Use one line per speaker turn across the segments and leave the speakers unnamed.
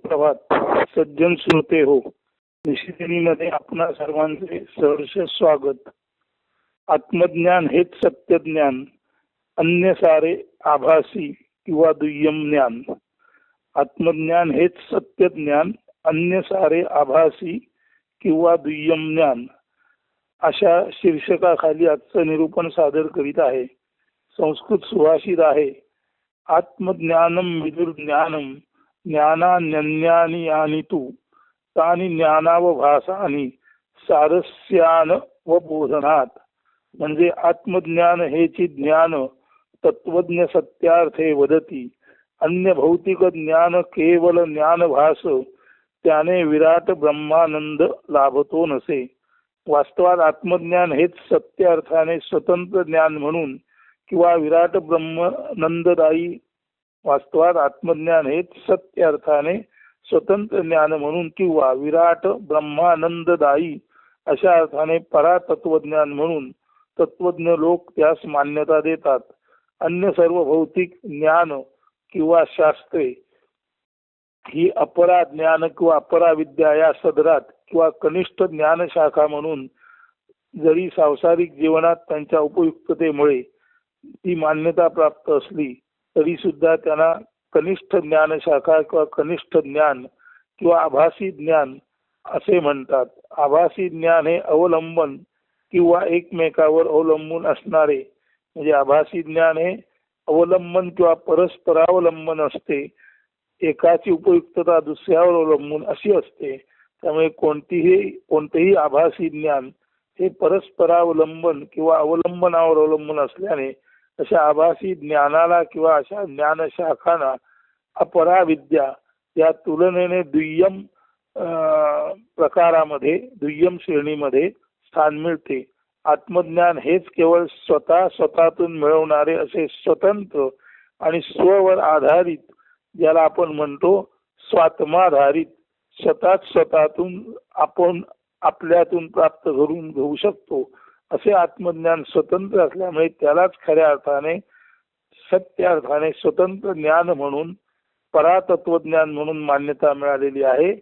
सुप्रभात सज्जन श्रोते हो. निशिदिनीमध्ये आपणा सर्वांचे सहर्ष स्वागत. आत्मज्ञान हेच सत्य ज्ञान, अन्य सारे आभासी किंवा दुय्यम ज्ञान. आत्मज्ञान हेच सत्य ज्ञान, अन्य सारे आभासी किंवा दुय्यम ज्ञान अशा शीर्षकाखाली आजचं निरूपण सादर करीत आहे. संस्कृत सुभाषित आहे, आत्मज्ञानम विदुर्ज्ञानम ज्ञानान्यन्यानि यानि तु तानि ज्ञानावभासानि सारस्यान व बोधनात. म्हणजे आत्मज्ञान हेची ज्ञान तत्वज्ञ सत्यार्थे वदती, अन्य भौतिक ज्ञान केवल ज्ञानभास, त्याने विराट ब्रह्मानंद लाभतो नसे. वास्तवात आत्मज्ञान हेच सत्य अर्थाने स्वतंत्र ज्ञान म्हणून किंवा विराट ब्रह्मानंददायी वास्तवात आत्मज्ञान हेच सत्य अर्थाने स्वतंत्र ज्ञान म्हणून किंवा विराट ब्रह्मानंददायी अशा अर्थाने परातत्वज्ञान म्हणून तत्वज्ञ लोक त्यास मान्यता देतात. अन्य सर्व भौतिक ज्ञान किंवा शास्त्रे ही अपरा ज्ञान किंवा अपरा विद्या या सदरात किंवा कनिष्ठ ज्ञान शाखा म्हणून जरी सांसारिक जीवनात त्यांच्या उपयुक्ततेमुळे ती मान्यता प्राप्त असली तरी सुद्धा त्यांना कनिष्ठ ज्ञान शाखा किंवा कनिष्ठ ज्ञान किंवा आभासी ज्ञान असे म्हणतात. आभासी ज्ञान हे अवलंबन किंवा एकमेकावर अवलंबून असणारे, म्हणजे आभासी ज्ञान हे अवलंबन किंवा परस्परावलंबन असते. एकाची उपयुक्तता दुसऱ्यावर अवलंबून अशी असते. त्यामुळे कोणतेही आभासी ज्ञान हे परस्परावलंबन किंवा अवलंबनावर अवलंबून असल्याने अशा आभासी ज्ञानाला किंवा अशा ज्ञानशाखांना अपराविद्या या तुलनेने दुय्यम प्रकारामध्ये, दुय्यम श्रेणीमध्ये स्थान मिळते. आत्मज्ञान हेच केवळ स्वतःतून मिळवणारे असे स्वतंत्र आणि स्ववर आधारित, ज्याला आपण म्हणतो स्वात्माधारित, स्वतःतून आपण आपल्यातून प्राप्त करून घेऊ शकतो असे आत्मज्ञान स्वतंत्र असल्यामुळे त्यालाच खऱ्या अर्थाने सत्य अर्थाने स्वतंत्र ज्ञान म्हणून परातत्वज्ञान म्हणून मान्यता मिळालेली आहे.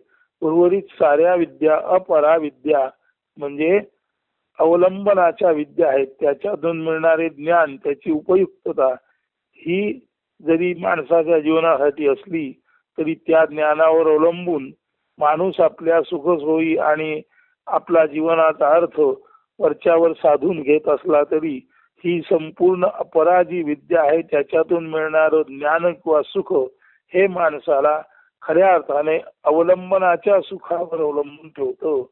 उर्वरित साऱ्या विद्या अपराविद्या म्हणजे अवलंबनाच्या विद्या आहेत. त्याच्यातून मिळणारे ज्ञान, त्याची उपयुक्तता ही जरी माणसाच्या जीवनासाठी असली तरी त्या ज्ञानावर अवलंबून माणूस आपल्या सुखसोयी आणि आपला जीवनाचा अर्थ वरच्यावर साधून घेत असला तरी ही संपूर्ण अपराजी विद्या आहे. त्याच्यातून मिळणारं ज्ञान किंवा सुख हे माणसाला खऱ्या अर्थाने अवलंबनाच्या सुखावर अवलंबून ठेवतं.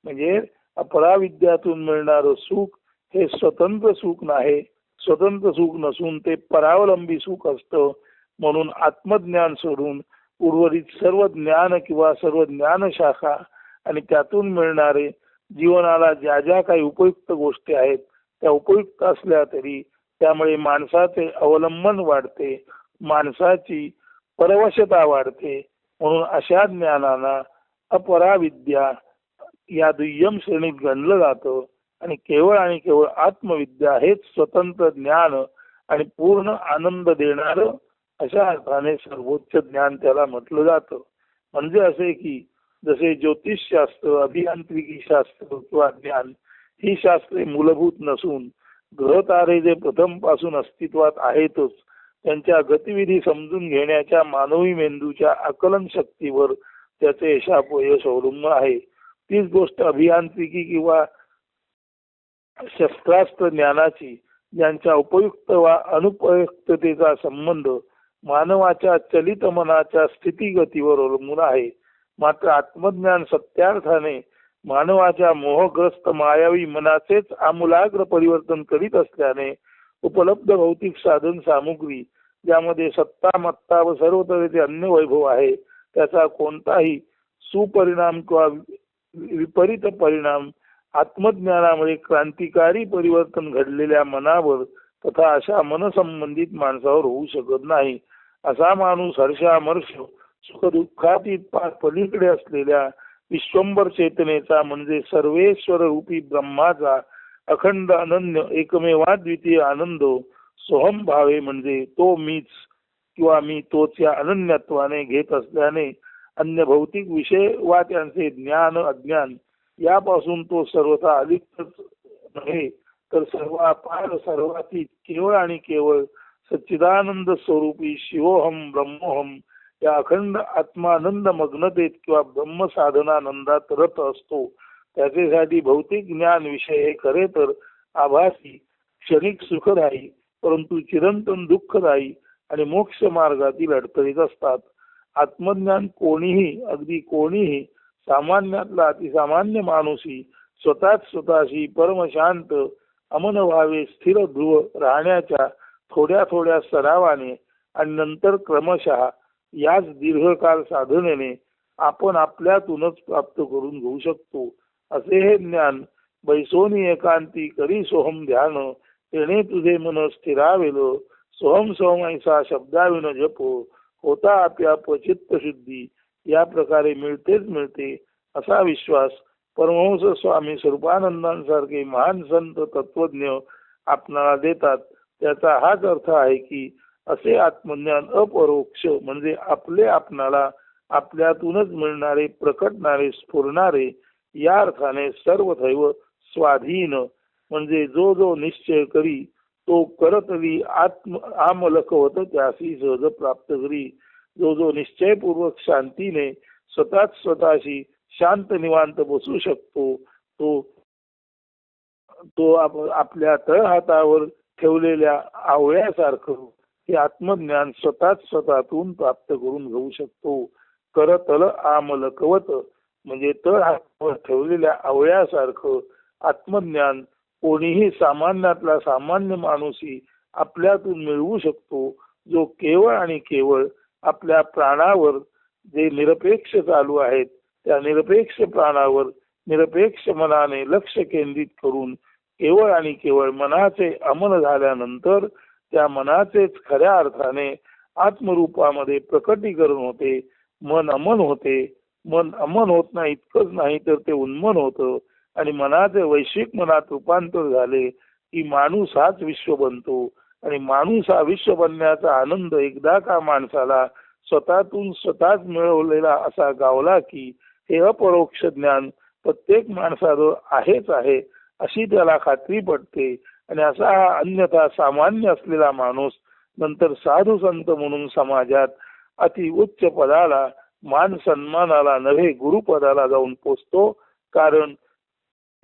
म्हणजे अपराविद्यातून मिळणारं सुख हे स्वतंत्र सुख नाही, स्वतंत्र सुख नसून ते परावलंबी सुख असतं. म्हणून आत्मज्ञान सोडून उर्वरित सर्व ज्ञान किंवा सर्व ज्ञानशाखा आणि त्यातून मिळणारे जीवनाला ज्या ज्या काही उपयुक्त गोष्टी आहेत त्या उपयुक्त असल्या तरी त्यामुळे माणसाचे अवलंबन वाढते, माणसाची परवशता वाढते. म्हणून अशा ज्ञानाला अपराविद्या या दुय्यम श्रेणीत गणलं जातं. आणि केवळ आत्मविद्या हेच स्वतंत्र ज्ञान आणि पूर्ण आनंद देणारं अशा अर्थाने सर्वोच्च ज्ञान त्याला म्हटलं जातं. म्हणजे असे की जसे ज्योतिषशास्त्र, अभियांत्रिकी शास्त्र किंवा ज्ञान ही शास्त्रे मूलभूत नसून ग्रहतारे जे प्रथम पासून अस्तित्वात आहेतच त्यांच्या गतिविधी समजून घेण्याच्या मानवी मेंदूच्या आकलन शक्तीवर त्याचे यश अवलंबून आहे. तीच गोष्ट अभियांत्रिकी किंवा शस्त्रास्त्र ज्ञानाची, ज्यांच्या उपयुक्त वा अनुपयुक्ततेचा संबंध मानवाच्या चलित मनाच्या स्थितीगतीवर अवलंबून आहे. मात्र आत्मज्ञान सत्यार्थाने मानवाच्या मोहग्रस्त मायावी मनाचेच आमूलाग्र परिवर्तन करीत असल्याने उपलब्ध भौतिक साधन सामुग्री ज्यामध्ये सत्ता, मत्ता व सर्व तऱ्हेचे अन्य वैभव आहे त्याचा कोणताही सुपरिणाम किंवा विपरीत परिणाम आत्मज्ञानामुळे क्रांतिकारी परिवर्तन घडलेल्या मनावर तथा अशा मनसंबंधित माणसावर होऊ शकत नाही. असा माणूस हर्षामर्ष सुखदुःखातीत पार पलीकडे असलेल्या विश्वंभर चेतनेचा म्हणजे सर्वेश्वर रूपी ब्रह्माचा अखंड अनन्य एकमेवाद्वितीय आनंद सोहम भावे म्हणजे तो मीच किंवा मी तोच या अनन्यत्वाने घेत असल्याने अन्य भौतिक विषय वा त्यांचे ज्ञान अज्ञान यापासून तो सर्वथा अलिप्तच नव्हे, तर सर्वापार सर्वातीत केवळ आणि केवळ सच्चिदानंद स्वरूपी शिवोहम ब्रह्मोहम या अखंड आत्मानंद मग्नतेत किंवा ब्रह्म साधनानंदात रत असतो. त्याच्यासाठी भौतिक ज्ञान विषय हे खरे तर आभासी क्षणिक सुखदायी परंतु चिरंतन दुःखदायी आणि मोक्ष मार्गातील अडथळीत असतात. आत्मज्ञान कोणीही अगदी कोणीही सामान्यातला अतिसामान्य माणूसही स्वतःशी परमशांत अमन भावे स्थिर ध्रुव राहण्याच्या थोड्या थोड्या सरावाने आणि नंतर क्रमशः याच दीर्घकाल साधनेने आपण आपल्यातूनच प्राप्त करून घेऊ शकतो. असे हे ज्ञान बैसोनी एकांती करी सोहम ध्यान तेणे तुझे मन स्थिरावेल सोहम सोहम ऐसा शब्दाविन जप होता आप्याप चित्त शुद्धी या प्रकारे मिळतेच मिळते असा विश्वास परमहंस स्वामी स्वरूपानंदांसारखे महान संत तत्वज्ञ आपणाला देतात. त्याचा हाच अर्थ आहे की असे आत्मज्ञान अपरोक्ष म्हणजे आपले आपणाला आपल्यातूनच मिळणारे प्रकटणारे स्फुरणारे या अर्थाने सर्वथैव स्वाधीन म्हणजे जो जो निश्चय करी तो करतली आमलकवत त्यासी सहज प्राप्त करी. जो जो निश्चयपूर्वक शांतीने स्वतःशी शांत निवांत बसू शकतो तो आपल्या तळहातावर ठेवलेल्या आवळ्यासारखं हे आत्मज्ञान स्वतःतून प्राप्त करून घेऊ शकतो. करतल आमलकवत म्हणजे तळहातावर ठेवलेल्या आवळ्यासारखं आत्मज्ञान कोणीही सामान्यातला सामान्य माणूसही आपल्यातून मिळवू शकतो. जो केवळ आणि केवळ आपल्या प्राणावर जे निरपेक्ष चालू आहेत त्या निरपेक्ष प्राणावर निरपेक्ष मनाने लक्ष केंद्रित करून केवळ आणि केवळ मनाचे अमन झाल्यानंतर त्या मनाचेच खऱ्या अर्थाने आत्मरूपामध्ये प्रकटीकरण होते. मन अमन होते. मन अमन होत नाही इतकंच नाही तर ते उन्मन होतं आणि मनाचे वैश्विक मनात रूपांतर झाले की माणूस हाच विश्व बनतो आणि माणूस हा विश्व बनण्याचा आनंद एकदा का माणसाला स्वतःतून स्वतःच मिळवलेला असा गावला की हे अपरोक्ष ज्ञान प्रत्येक माणसाजवळ आहेच आहे अशी त्याला खात्री पडते आणि असा हा अन्यथा सामान्य असलेला माणूस नंतर साधू संत म्हणून समाजात अति उच्च पदाला मान सन्मानाला नव्हे गुरुपदाला जाऊन पोचतो. कारण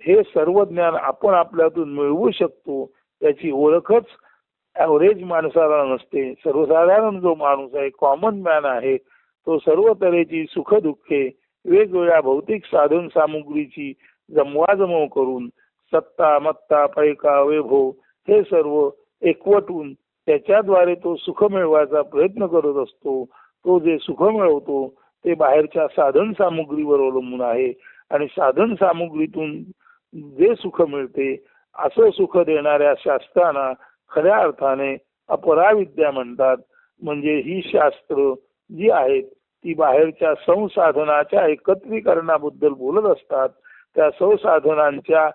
हे सर्व ज्ञान आपण आपल्यातून मिळवू शकतो त्याची ओळखच ॲव्हरेज माणसाला नसते. सर्वसाधारण जो माणूस आहे कॉमन मॅन आहे तो सर्व तऱ्हेची सुख दुःखे वेगवेगळ्या भौतिक साधन सामुग्रीची जमवाजमव करून सत्ता मत्ता पैका वैभव हे सर्व एकवटून त्याच्याद्वारे तो सुख मिळवायचा प्रयत्न करत असतो. तो जे सुख मिळवतो ते बाहेरच्या साधन सामुग्रीवर अवलंबून आहे आणि साधन सामुग्रीतून जे सुख मिळते असं सुख देणाऱ्या शास्त्रांना खऱ्या अर्थाने अपराविद्या म्हणतात. म्हणजे ही शास्त्र जी आहेत ती बाहेरच्या संसाधनाच्या एकत्रीकरणाबद्दल बोलत असतात. त्या संसाधनांच्या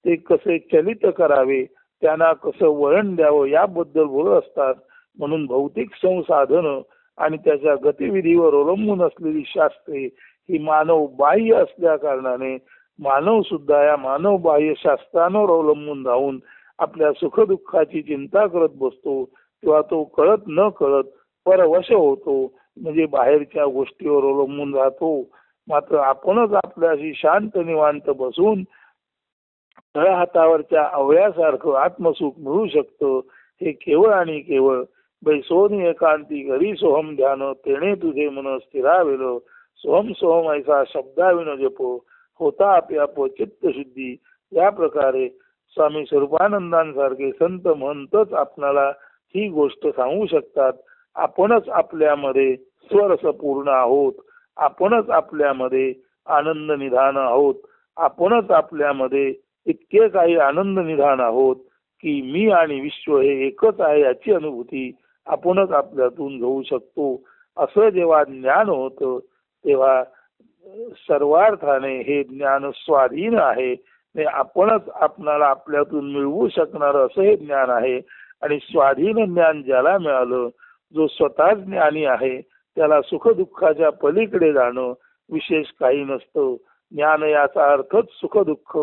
ते कसे चलित करावे त्यांना कसं वळण द्यावं याबद्दल बोलत असतात. म्हणून भौतिक संसाधन आणि त्याच्या गतिविधीवर अवलंबून असलेली शास्त्रे ही मानव बाह्य असल्या कारणाने मानव सुद्धा या मानव बाह्य शास्त्रांवर अवलंबून राहून आपल्या सुखदुःखाची चिंता करत बसतो किंवा तो कळत न कळत परवश होतो म्हणजे बाहेरच्या गोष्टीवर अवलंबून राहतो. मात्र आपणच आपल्याशी शांत निवांत बसून तळहातावरच्या आवळ्यासारखं आत्मसुख मिळू शकतं. हे केवळ आणि केवळ बैसोनी एकांती घरी सोहम ध्यान तेणे तुझे मन स्थिरावेल सोहम सोहम ऐसा शब्दाविन जप होता आप्याप चित्त शुद्धी या प्रकारे स्वामी स्वरूपानंदांसारखे संत म्हणतच आपणाला ही गोष्ट सांगू शकतात. आपणच आपल्यामध्ये स्वरसपूर्ण आहोत. आपणच आपल्यामध्ये आनंद निधान आहोत. आपणच आपल्यामध्ये इतके काही आनंद निधान आहोत की मी आणि विश्व हे एकच आहे याची अनुभूती आपणच आपल्यातून घेऊ शकतो. असं जेव्हा ज्ञान होतं तेव्हा सर्वार्थाने हे ज्ञान स्वाधीन आहे. आपणच आपणाला आपल्यातून मिळवू शकणार असं हे ज्ञान आहे आणि स्वाधीन ज्ञान ज्याला मिळालं जो स्वतः ज्ञानी आहे त्याला सुखदुःखाच्या पलीकडे जाणं विशेष काही नसतं. ज्ञान याचा अर्थच सुखदुःख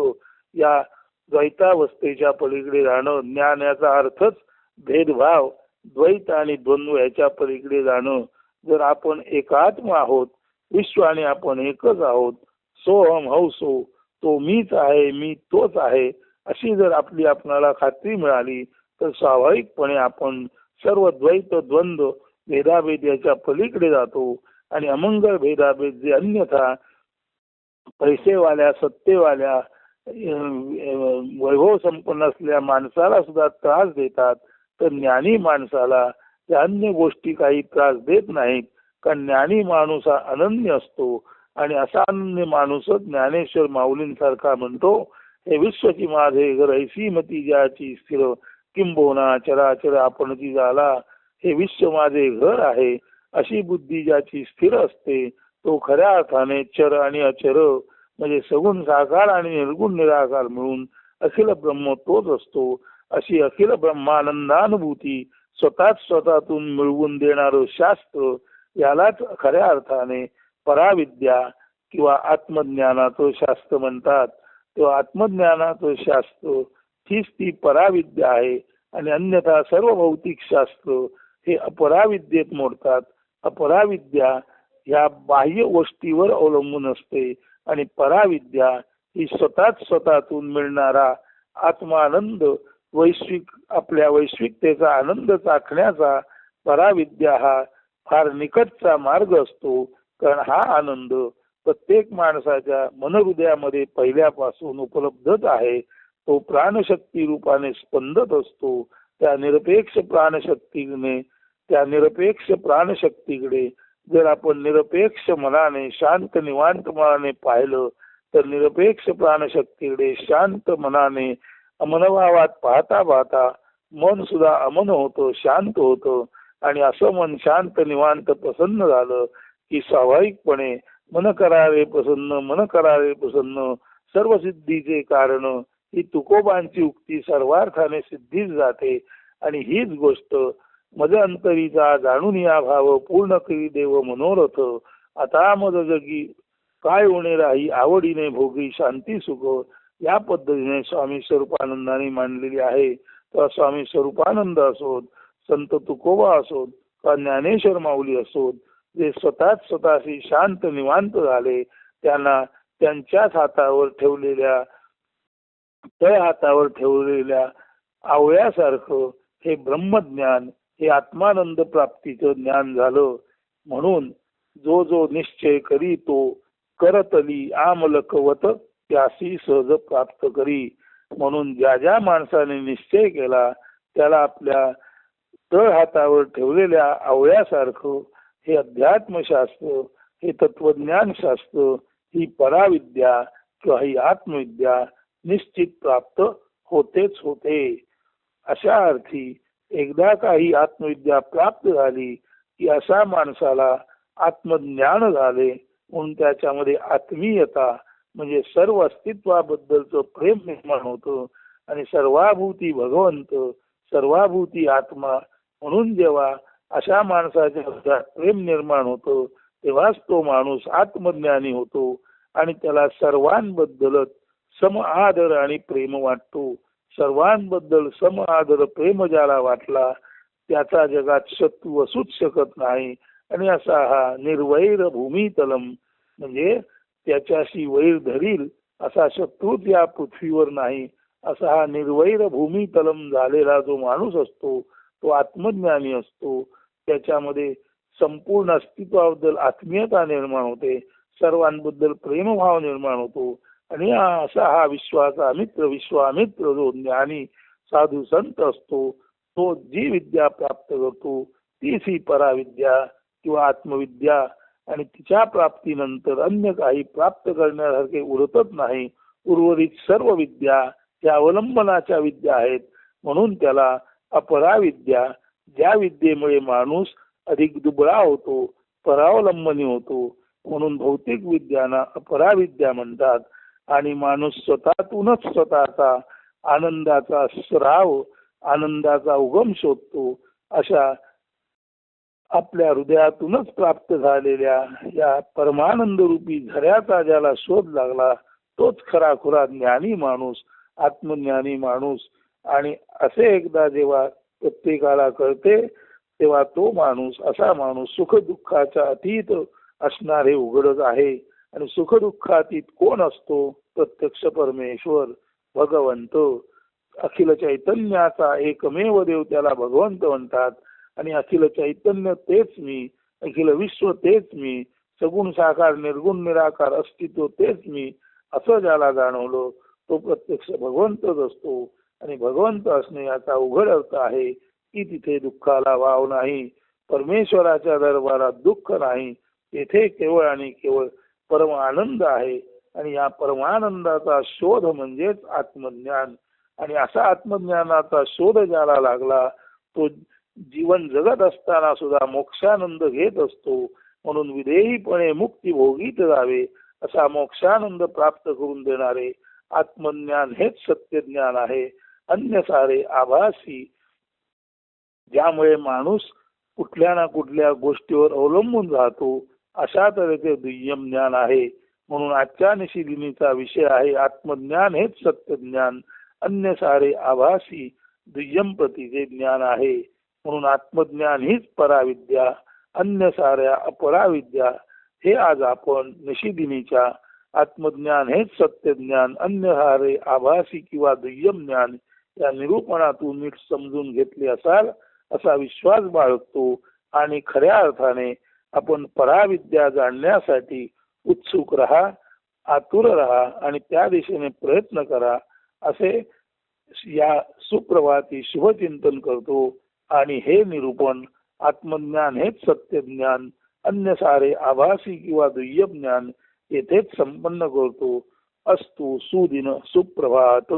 या द्वैतावस्थेच्या पलीकडे जाणं. ज्ञान याचा अर्थच भेदभाव, द्वैत आणि द्वंद्व याच्या पलीकडे जाणं. जर आपण एकात्म आहोत, विश्व आणि आपण एकच आहोत, सोहम हौसो, तो मीच आहे, मी तोच आहे, अशी जर आपली आपणाला खात्री मिळाली तर स्वाभाविकपणे आपण सर्व द्वैत द्वंद्व भेदाभेद याच्या पलीकडे जातो आणि अमंगळ भेदाभेद जे अन्यथा पैसेवाल्या, सत्तेवाल्या, वैभव संपन्न असलेल्या माणसाला सुद्धा त्रास देतात, तर ज्ञानी माणसाला त्या अन्य गोष्टी काही त्रास देत नाहीत. कारण ज्ञानी माणूस हा अनन्य असतो आणि असा अनन्य माणूसच ज्ञानेश्वर माऊलींसारखा म्हणतो, हे विश्वची माझे घर ऐसी मती ज्याची स्थिर, किंबोना चराचर आपणची झाला. हे विश्व माझे घर आहे अशी बुद्धी ज्याची स्थिर असते, तो खऱ्या अर्थाने चर आणि अचर म्हणजे सगुण साकार आणि निर्गुण निराकार मिळून अखिल ब्रह्म तोच असतो. अशी अखिल ब्रह्मानंदानुभूती स्वतःच स्वतःतून मिळवून देणारं शास्त्र यालाच खऱ्या अर्थाने पराविद्या किंवा आत्मज्ञानाचं शास्त्र म्हणतात. तेव्हा आत्मज्ञानाचं शास्त्र हीच ती पराविद्या आहे आणि अन्यथा सर्व भौतिक शास्त्र हे अपराविद्येत मोडतात. अपराविद्या ह्या बाह्य गोष्टीवर अवलंबून असते आणि पराविद्या ही स्वतःच स्वतःतून मिळणारा आत्मानंद, वैश्विक आपल्या वैश्विकतेचा आनंद चाखण्याचा पराविद्या हा फार निकटचा मार्ग असतो. कारण हा आनंद प्रत्येक माणसाच्या मनहृदयामध्ये पहिल्यापासून उपलब्धच आहे. तो प्राणशक्ती रूपाने स्पंदत असतो. त्या निरपेक्ष प्राणशक्तीकडे जर आपण निरपेक्ष मनाने, शांत निवांत मनाने पाहिलं तर निरपेक्ष प्राणशक्तीकडे शांत मनाने अमनभावात पाहता पाहता मन सुद्धा अमन होतं, शांत होतं आणि असं मन शांत निवांत प्रसन्न झालं की स्वाभाविकपणे मन करारे प्रसन्न सर्व सिद्धीचे कारण ही तुकोबांची उक्ती सर्वार्थाने सिद्धीच जाते. आणि हीच गोष्ट मज अंतरीचा जाणून या भाव पूर्ण करी देव मनोरथ. आता मज जगी काय होणे राही आवडीने भोगी शांती सुख, या पद्धतीने स्वामी स्वरूपानंदाने मांडलेली आहे. तर स्वामी स्वरूपानंद असोत, संत तुकोबा असोत किंवा ज्ञानेश्वर माऊली असोत, जे स्वतःच स्वतःशी शांत निवांत झाले, त्यांना त्यांच्याच हातावर ठेवलेल्या आवळ्यासारखं हे ब्रह्मज्ञान, हे आत्मानंद प्राप्तीचं ज्ञान झालं. म्हणून जो जो निश्चय करी तो करतली आमलकवत त्यासी सहज प्राप्त करी. म्हणून ज्या ज्या माणसाने निश्चय केला त्याला आपल्या तळ हातावर ठेवलेल्या आवळ्यासारखं हे अध्यात्मशास्त्र, हे तत्वज्ञान शास्त्र, ही पराविद्या किंवा ही आत्मविद्या निश्चित प्राप्त होतेच होते. अशा अर्थी एकदा काही आत्मविद्या प्राप्त झाली की अशा माणसाला आत्मज्ञान झाले. म्हणून त्याच्यामध्ये आत्मीयता म्हणजे सर्व अस्तित्वाबद्दलचं प्रेम निर्माण होतं आणि सर्वाभूती भगवंत, सर्वाभूती आत्मा म्हणून जेव्हा अशा माणसाच्या हृदयात प्रेम निर्माण होतं तेव्हाच तो माणूस आत्मज्ञानी होतो आणि त्याला सर्वांबद्दलच सम आदर आणि प्रेम वाटतो. सर्वांबद्दल सम आदर प्रेम ज्याला वाटला त्याचा जगात शत्रू असूच शकत नाही. आणि असा हा निर्वैर भूमितलम म्हणजे त्याच्याशी वैर धरील असा शत्रूच या पृथ्वीवर नाही. असा हा निर्वैर भूमितलम झालेला जो माणूस असतो तो आत्मज्ञानी असतो. त्याच्यामध्ये संपूर्ण अस्तित्वाबद्दल आत्मीयता निर्माण होते, सर्वांबद्दल प्रेमभाव निर्माण होतो आणि असा हा विश्वामित्र जो ज्ञानी साधू संत असतो तो जी विद्या प्राप्त करतो तीच ही पराविद्या किंवा आत्मविद्या. आणि तिच्या प्राप्तीनंतर अन्य काही प्राप्त करण्यासारखे उरतच नाही. उर्वरित सर्व विद्या ह्या अवलंबनाच्या विद्या आहेत. म्हणून त्याला अपराविद्या, ज्या विद्येमुळे माणूस अधिक दुबळा होतो, परावलंबनी होतो, म्हणून भौतिक विद्यांना अपराविद्या म्हणतात. आणि माणूस स्वतःतूनच स्वतःचा आनंदाचा स्राव, आनंदाचा उगम शोधतो. अशा आपल्या हृदयातूनच प्राप्त झालेल्या या परमानंद रूपी झऱ्याचा ज्याला शोध लागला तोच खराखुरा ज्ञानी माणूस, आत्मज्ञानी माणूस. आणि असे एकदा जेव्हा प्रत्येकाला कळते तेव्हा तो माणूस, असा माणूस सुखदुःखाच्या अतीत असणारे उघडच आहे. आणि सुखदुःखातीत कोण असतो? प्रत्यक्ष परमेश्वर, भगवंत, अखिल चैतन्याचा एकमेव देव, त्याला भगवंत म्हणतात. आणि अखिल चैतन्य तेच मी, अखिल विश्व तेच मी, सगुण साकार निर्गुण निराकार अस्तित्व तेच मी, असं ज्याला जाणवलं तो प्रत्यक्ष भगवंतच असतो. आणि भगवंत असणे याचा उघड अर्थ आहे की तिथे दुःखाला वाव नाही, परमेश्वराच्या दरबारात दुःख नाही, तेथे केवळ आणि केवळ परम आनंद आहे. आणि या परमानंदाचा शोध म्हणजेच आत्मज्ञान. आणि असा आत्मज्ञानाचा शोध ज्याला लागला तो जीवन जगत असताना सुद्धा मोक्षानंद घेत असतो. म्हणून विधेयीपणे मुक्ती भोगीत जावे असा मोक्षानंद प्राप्त करून देणारे आत्मज्ञान हेच सत्य ज्ञान आहे. अन्य सारे आभासी, ज्यामुळे माणूस कुठल्या ना कुठल्या गोष्टीवर अवलंबून राहतो, अशा तऱ्हेचे दुय्यम ज्ञान आहे. म्हणून आजच्या निशिदिनीचा विषय आहे आत्मज्ञान हेच सत्य ज्ञान, अन्य सारे आभासी दुय्यम प्रतीचे ज्ञान आहे. म्हणून आत्मज्ञान हीच पराविद्या, अन्य साऱ्या अपराविद्या. हे आज आपण निशिदिनीच्या आत्मज्ञान हेच सत्य ज्ञान, अन्य सारे आभासी किंवा दुय्यम ज्ञान या निरूपणातून नीट समजून घेतले असाल असा विश्वास बाळगतो. आणि खऱ्या अर्थाने आपण पराविद्या जाणण्यासाठी उत्सुक राहा, आतुर राहा आणि त्या दिशेने प्रयत्न करा, असे या सुप्रभाती शुभचिंतन करतो. आणि हे निरूपण आत्मज्ञान हेच सत्य ज्ञान, अन्य सारे आभासी किंवा दुय्यम ज्ञान येथेच संपन्न करतो. अस्तु सुदिन सुप्रभात.